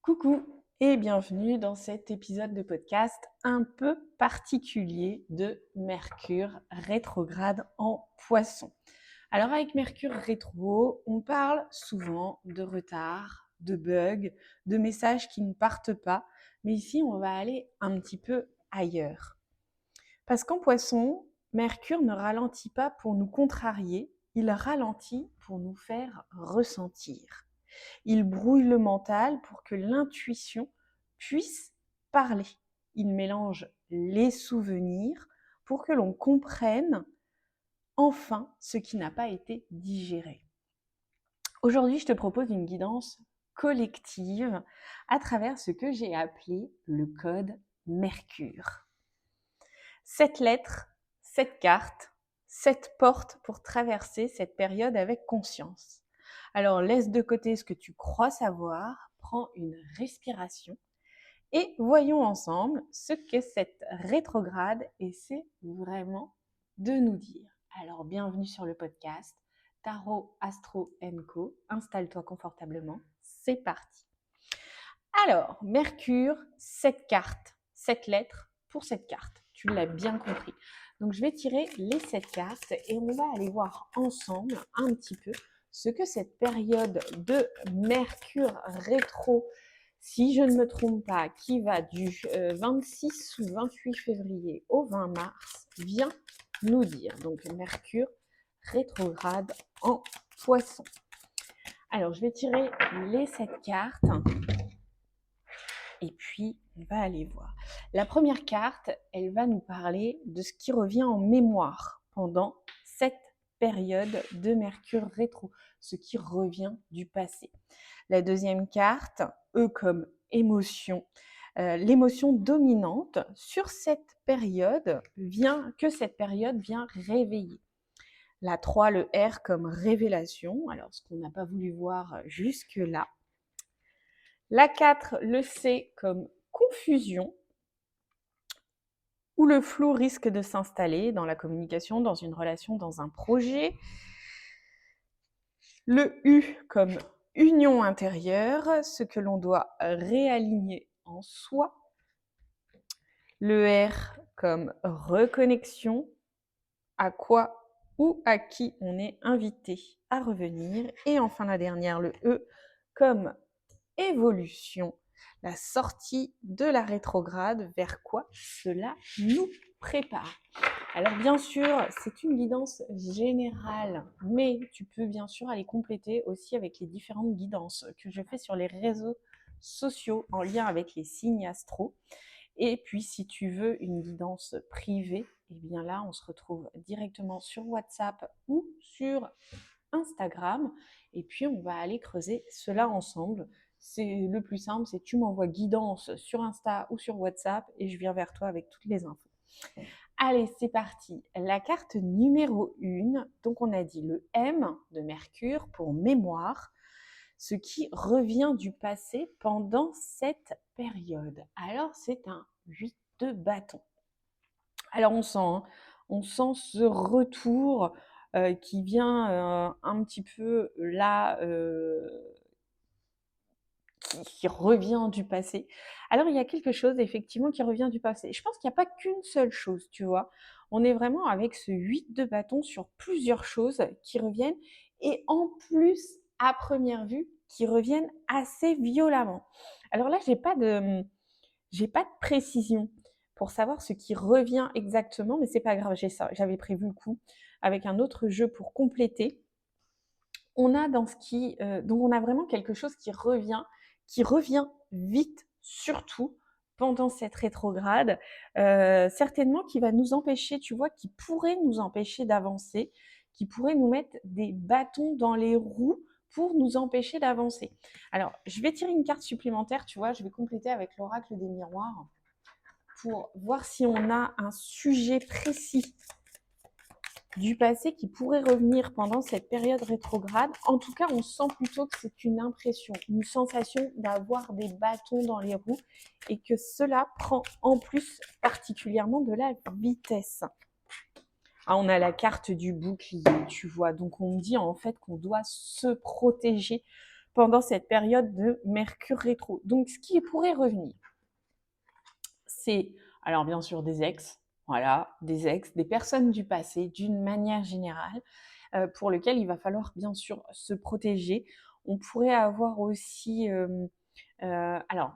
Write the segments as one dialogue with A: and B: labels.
A: Coucou et bienvenue dans cet épisode de podcast un peu particulier de Mercure rétrograde en Poisson. Alors avec Mercure rétro, on parle souvent de retard, de bugs, de messages qui ne partent pas, mais ici on va aller un petit peu ailleurs. Parce qu'en Poisson, Mercure ne ralentit pas pour nous contrarier, il ralentit pour nous faire ressentir. Il brouille le mental pour que l'intuition puisse parler. Il mélange les souvenirs pour que l'on comprenne enfin ce qui n'a pas été digéré. Aujourd'hui, je te propose une guidance collective à travers ce que j'ai appelé le code Mercure. 7 lettres, 7 cartes, 7 portes pour traverser cette période avec conscience. Alors laisse de côté ce que tu crois savoir, prends une respiration et voyons ensemble ce que cette rétrograde essaie vraiment de nous dire. Alors bienvenue sur le podcast Tarot Astro Co. Installe-toi confortablement, c'est parti. Alors, Mercure, 7 cartes, 7 lettres pour cette carte. Tu l'as bien compris. Donc, je vais tirer les 7 cartes et on va aller voir ensemble un petit peu ce que cette période de Mercure rétro, si je ne me trompe pas, qui va du 26 ou 28 février au 20 mars, vient nous dire. Donc, Mercure rétrograde en Poisson. Alors, je vais tirer les 7 cartes. Et puis, on va aller voir. La première carte, elle va nous parler de ce qui revient en mémoire pendant cette période de Mercure rétro, ce qui revient du passé. La deuxième carte, comme émotion, l'émotion dominante sur cette période vient réveiller. La 3, le R comme révélation, alors ce qu'on n'a pas voulu voir jusque-là. La 4, le C comme confusion, où le flou risque de s'installer dans la communication, dans une relation, dans un projet. Le U comme union intérieure, ce que l'on doit réaligner en soi. Le R comme reconnexion, à quoi ou à qui on est invité à revenir. Et enfin la dernière, le E comme évolution, la sortie de la rétrograde, vers quoi cela nous prépare. Alors bien sûr, c'est une guidance générale, mais tu peux bien sûr aller compléter aussi avec les différentes guidances que je fais sur les réseaux sociaux en lien avec les signes astro. Et puis si tu veux une guidance privée, et bien là on se retrouve directement sur WhatsApp ou sur Instagram, et puis on va aller creuser cela ensemble. C'est le plus simple, c'est tu m'envoies guidance sur Insta ou sur WhatsApp et je viens vers toi avec toutes les infos. Allez, c'est parti. La carte numéro 1, donc on a dit le M de Mercure pour mémoire, ce qui revient du passé pendant cette période. Alors c'est un 8 de bâton. Alors on sent ce retour qui vient un petit peu là, qui revient du passé. Alors il y a quelque chose effectivement qui revient du passé. Je pense qu'il n'y a pas qu'une seule chose, tu vois. On est vraiment avec ce 8 de bâton sur plusieurs choses qui reviennent et en plus, à première vue, qui reviennent assez violemment. Alors là, j'ai pas de précision pour savoir ce qui revient exactement, mais c'est pas grave, j'avais prévu le coup avec un autre jeu pour compléter. On a donc on a vraiment quelque chose qui revient vite, surtout pendant cette rétrograde, certainement qui va nous empêcher, tu vois, qui pourrait nous empêcher d'avancer, qui pourrait nous mettre des bâtons dans les roues pour nous empêcher d'avancer. Alors, je vais tirer une carte supplémentaire, tu vois, je vais compléter avec l'oracle des miroirs pour voir si on a un sujet précis du passé qui pourrait revenir pendant cette période rétrograde. En tout cas, on sent plutôt que c'est une impression, une sensation d'avoir des bâtons dans les roues et que cela prend en plus particulièrement de la vitesse. Ah, on a la carte du bouclier, tu vois. Donc, on dit en fait qu'on doit se protéger pendant cette période de Mercure rétro. Donc, ce qui pourrait revenir, c'est, alors bien sûr, des ex, voilà, des personnes du passé, d'une manière générale, pour lesquelles il va falloir bien sûr se protéger. On pourrait avoir aussi, alors,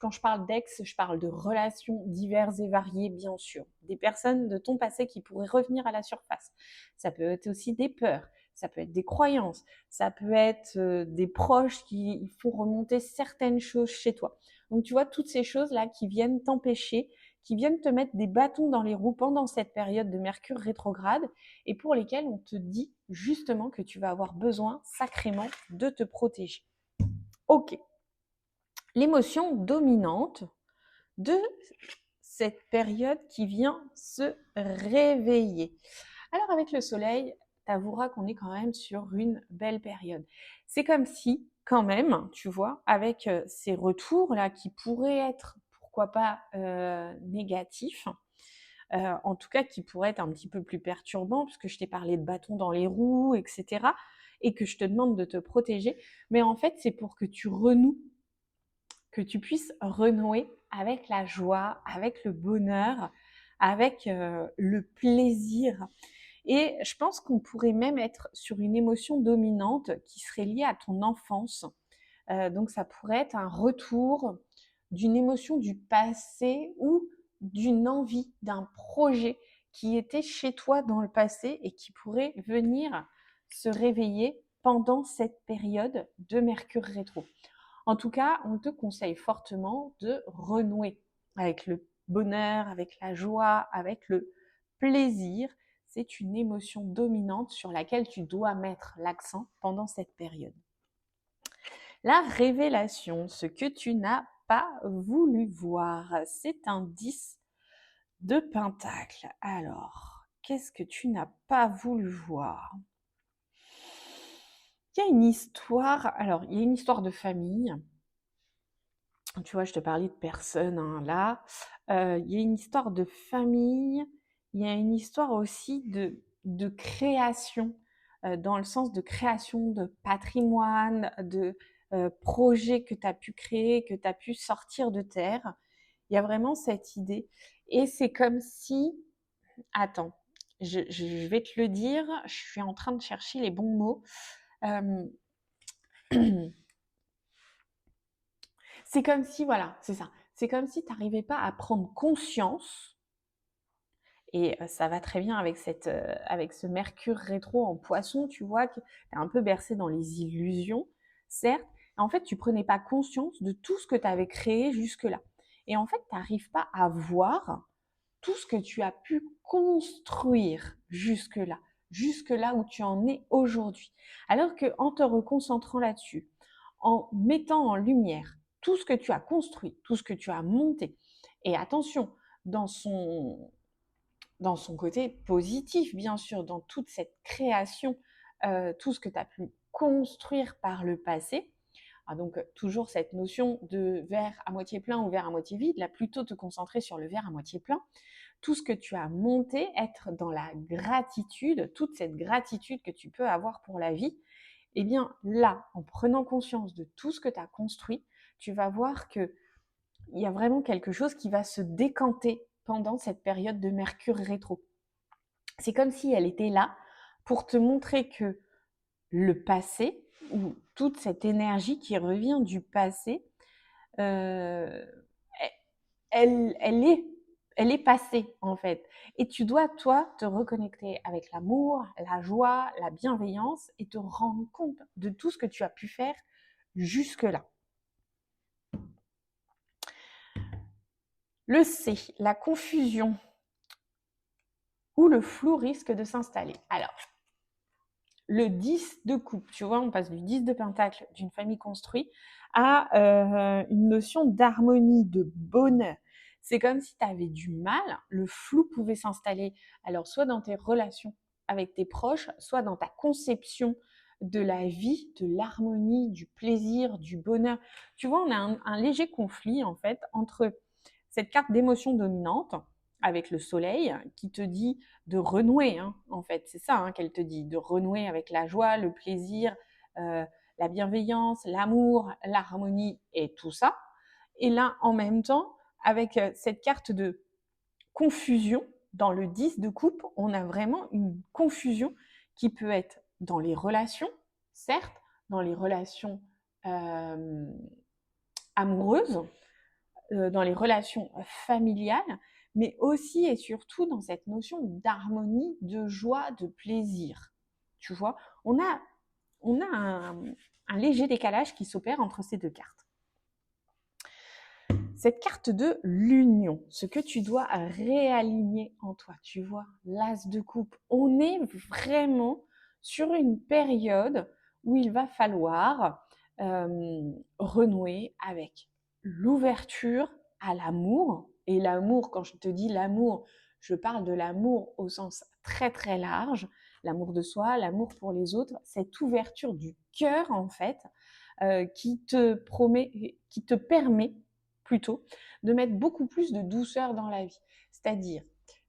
A: quand je parle d'ex, je parle de relations diverses et variées, bien sûr. Des personnes de ton passé qui pourraient revenir à la surface. Ça peut être aussi des peurs, ça peut être des croyances, ça peut être des proches qui font remonter certaines choses chez toi. Donc, tu vois, toutes ces choses-là qui viennent t'empêcher, qui viennent te mettre des bâtons dans les roues pendant cette période de Mercure rétrograde et pour lesquelles on te dit justement que tu vas avoir besoin sacrément de te protéger. Ok. L'émotion dominante de cette période qui vient se réveiller. Alors avec le soleil, t'avoueras qu'on est quand même sur une belle période. C'est comme si, quand même, tu vois, avec ces retours-là qui pourraient être, pourquoi pas, négatifs, en tout cas qui pourraient être un petit peu plus perturbants, puisque je t'ai parlé de bâtons dans les roues, etc., et que je te demande de te protéger, mais en fait, c'est pour que tu renoues, que tu puisses renouer avec la joie, avec le bonheur, avec le plaisir. Et je pense qu'on pourrait même être sur une émotion dominante qui serait liée à ton enfance. Donc ça pourrait être un retour d'une émotion du passé ou d'une envie, d'un projet qui était chez toi dans le passé et qui pourrait venir se réveiller pendant cette période de Mercure rétro. En tout cas, on te conseille fortement de renouer avec le bonheur, avec la joie, avec le plaisir. C'est une émotion dominante sur laquelle tu dois mettre l'accent pendant cette période. La révélation, ce que tu n'as pas voulu voir, c'est un 10 de pentacle. Alors, qu'est-ce que tu n'as pas voulu voir? Il y a une histoire, alors il y a une histoire de famille. Tu vois, je te parlais de personnes hein, là. Il y a une histoire de famille, il y a une histoire aussi de création, dans le sens de création de patrimoine, de projets que tu as pu créer, que tu as pu sortir de terre. Il y a vraiment cette idée. Et c'est comme si... Attends, je vais te le dire, je suis en train de chercher les bons mots. C'est comme si, voilà, c'est ça. C'est comme si tu n'arrivais pas à prendre conscience, et ça va très bien avec, avec ce Mercure rétro en poisson, tu vois, que tu es un peu bercé dans les illusions, certes. En fait, tu prenais pas conscience de tout ce que tu avais créé jusque-là. Et en fait, tu n'arrives pas à voir tout ce que tu as pu construire jusque-là où tu en es aujourd'hui. Alors qu'en te reconcentrant là-dessus, en mettant en lumière tout ce que tu as construit, tout ce que tu as monté, et attention, dans son, dans son côté positif, bien sûr, dans toute cette création, tout ce que tu as pu construire par le passé. Donc, toujours cette notion de verre à moitié plein ou verre à moitié vide, là, plutôt te concentrer sur le verre à moitié plein. Tout ce que tu as monté, être dans la gratitude, toute cette gratitude que tu peux avoir pour la vie, eh bien là, en prenant conscience de tout ce que tu as construit, tu vas voir qu'il y a vraiment quelque chose qui va se décanter pendant cette période de Mercure rétro. C'est comme si elle était là pour te montrer que le passé, ou toute cette énergie qui revient du passé, euh, elle est passée en fait. Et tu dois, toi, te reconnecter avec l'amour, la joie, la bienveillance et te rendre compte de tout ce que tu as pu faire jusque-là. Le C, la confusion ou le flou risque de s'installer. Alors, le 10 de coupe, tu vois, on passe du 10 de pentacle d'une famille construite à une notion d'harmonie, de bonheur. C'est comme si tu avais du mal, le flou pouvait s'installer, alors soit dans tes relations avec tes proches, soit dans ta conception de la vie, de l'harmonie, du plaisir, du bonheur. Tu vois, on a un léger conflit en fait entre cette carte d'émotion dominante avec le soleil qui te dit de renouer, hein, en fait, c'est ça hein, qu'elle te dit, de renouer avec la joie, le plaisir, la bienveillance, l'amour, l'harmonie et tout ça. Et là, en même temps, avec cette carte de confusion, dans le 10 de coupe, on a vraiment une confusion qui peut être dans les relations, certes, dans les relations amoureuses, dans les relations familiales, mais aussi et surtout dans cette notion d'harmonie, de joie, de plaisir. Tu vois, on a un léger décalage qui s'opère entre ces deux cartes. Cette carte de l'union, ce que tu dois réaligner en toi, tu vois, l'as de coupe. On est vraiment sur une période où il va falloir renouer avec l'ouverture à l'amour. Et l'amour, quand je te dis l'amour, je parle de l'amour au sens très très large, l'amour de soi, l'amour pour les autres, cette ouverture du cœur en fait, qui te permet plutôt de mettre beaucoup plus de douceur dans la vie. C'est-à-dire,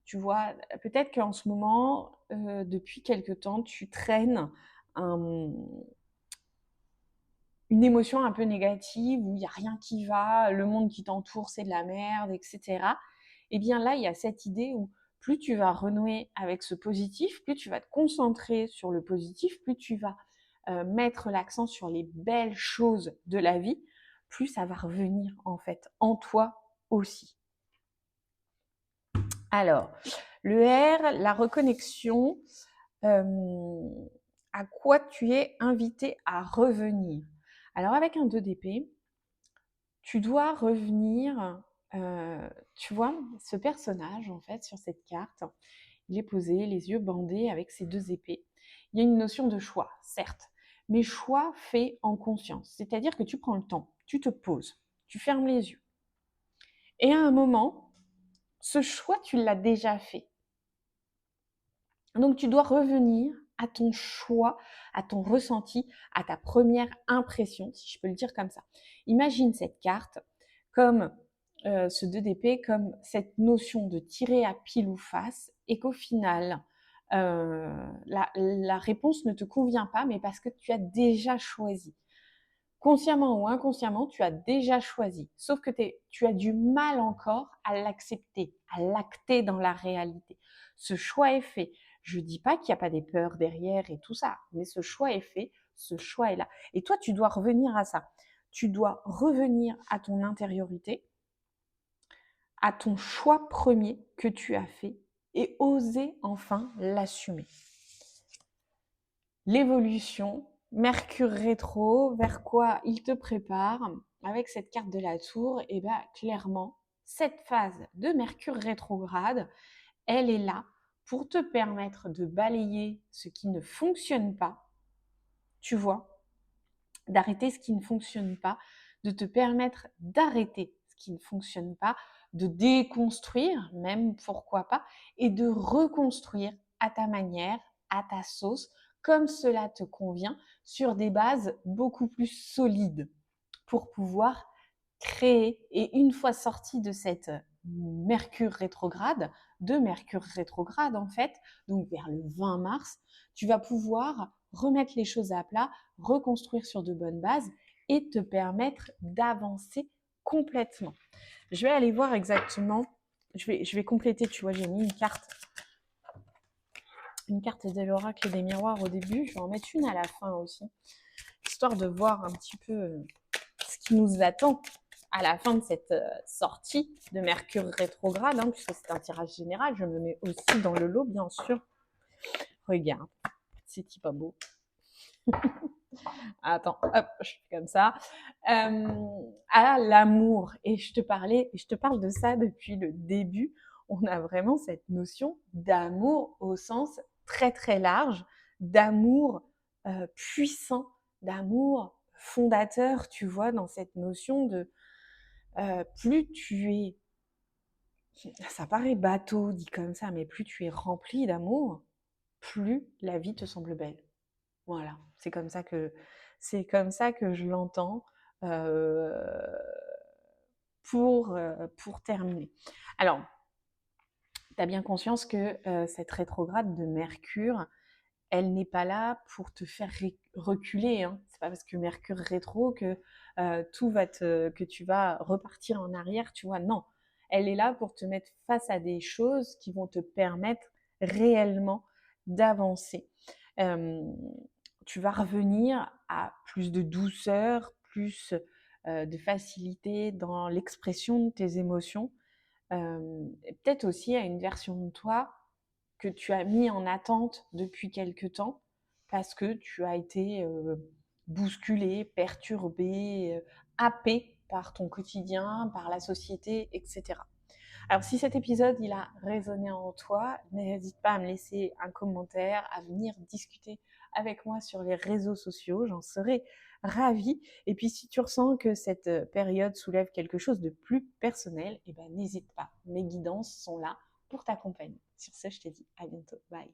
A: tu vois, peut-être qu'en ce moment, depuis quelque temps, tu traînes une émotion un peu négative où il n'y a rien qui va, le monde qui t'entoure, c'est de la merde, etc. Et bien là, il y a cette idée où plus tu vas renouer avec ce positif, plus tu vas te concentrer sur le positif, plus tu vas mettre l'accent sur les belles choses de la vie, plus ça va revenir en fait en toi aussi. Alors, le R, la reconnexion, à quoi tu es invité à revenir. Alors avec un 2 d'épée, tu dois revenir, tu vois, ce personnage en fait sur cette carte, il est posé, les yeux bandés avec ses 2 épées. Il y a une notion de choix, certes, mais choix fait en conscience. C'est-à-dire que tu prends le temps, tu te poses, tu fermes les yeux. Et à un moment, ce choix, tu l'as déjà fait. Donc tu dois revenir à ton choix, à ton ressenti, à ta première impression, si je peux le dire comme ça. Imagine cette carte comme ce 2 d'épée, comme cette notion de tirer à pile ou face, et qu'au final, la réponse ne te convient pas, mais parce que tu as déjà choisi. Consciemment ou inconsciemment, tu as déjà choisi. Sauf que tu as du mal encore à l'accepter, à l'acter dans la réalité. Ce choix est fait. Je ne dis pas qu'il n'y a pas des peurs derrière et tout ça, mais ce choix est fait, ce choix est là. Et toi, tu dois revenir à ça. Tu dois revenir à ton intériorité, à ton choix premier que tu as fait et oser enfin l'assumer. L'évolution, Mercure rétro, vers quoi il te prépare avec cette carte de la tour, et bien clairement, cette phase de Mercure rétrograde, elle est là pour te permettre de balayer ce qui ne fonctionne pas, tu vois, d'arrêter ce qui ne fonctionne pas, de te permettre d'arrêter ce qui ne fonctionne pas, de déconstruire même, pourquoi pas, et de reconstruire à ta manière, à ta sauce, comme cela te convient, sur des bases beaucoup plus solides pour pouvoir créer. Et une fois sorti de cette Mercure rétrograde, de Mercure rétrograde en fait, donc vers le 20 mars, tu vas pouvoir remettre les choses à plat, reconstruire sur de bonnes bases et te permettre d'avancer complètement. Je vais aller voir exactement, je vais compléter, tu vois, j'ai mis une carte de l'oracle des miroirs au début, je vais en mettre une à la fin aussi, histoire de voir un petit peu ce qui nous attend à la fin de cette sortie de Mercure rétrograde, hein, puisque c'est un tirage général, je me mets aussi dans le lot, bien sûr. Regarde, c'est-il pas beau? Attends, hop, je fais comme ça. À l'amour, et je te parle de ça depuis le début. On a vraiment cette notion d'amour au sens très très large, d'amour puissant, d'amour fondateur, tu vois, dans cette notion de plus tu es, ça paraît bateau dit comme ça, mais plus tu es rempli d'amour, plus la vie te semble belle. Voilà, c'est comme ça que je l'entends pour terminer. Alors, tu as bien conscience que cette rétrograde de Mercure, elle n'est pas là pour te faire reculer, hein. C'est pas parce que Mercure rétro que que tu vas repartir en arrière, tu vois. Non, elle est là pour te mettre face à des choses qui vont te permettre réellement d'avancer. Euh, Tu vas revenir à plus de douceur, plus de facilité dans l'expression de tes émotions, et peut-être aussi à une version de toi que tu as mis en attente depuis quelque temps parce que tu as été bousculé, perturbé, happé par ton quotidien, par la société, etc. Alors si cet épisode il a résonné en toi, n'hésite pas à me laisser un commentaire, à venir discuter avec moi sur les réseaux sociaux, j'en serai ravie. Et puis si tu ressens que cette période soulève quelque chose de plus personnel, eh ben, n'hésite pas, mes guidances sont là pour t'accompagner. Sur ce, je te dis à bientôt, bye.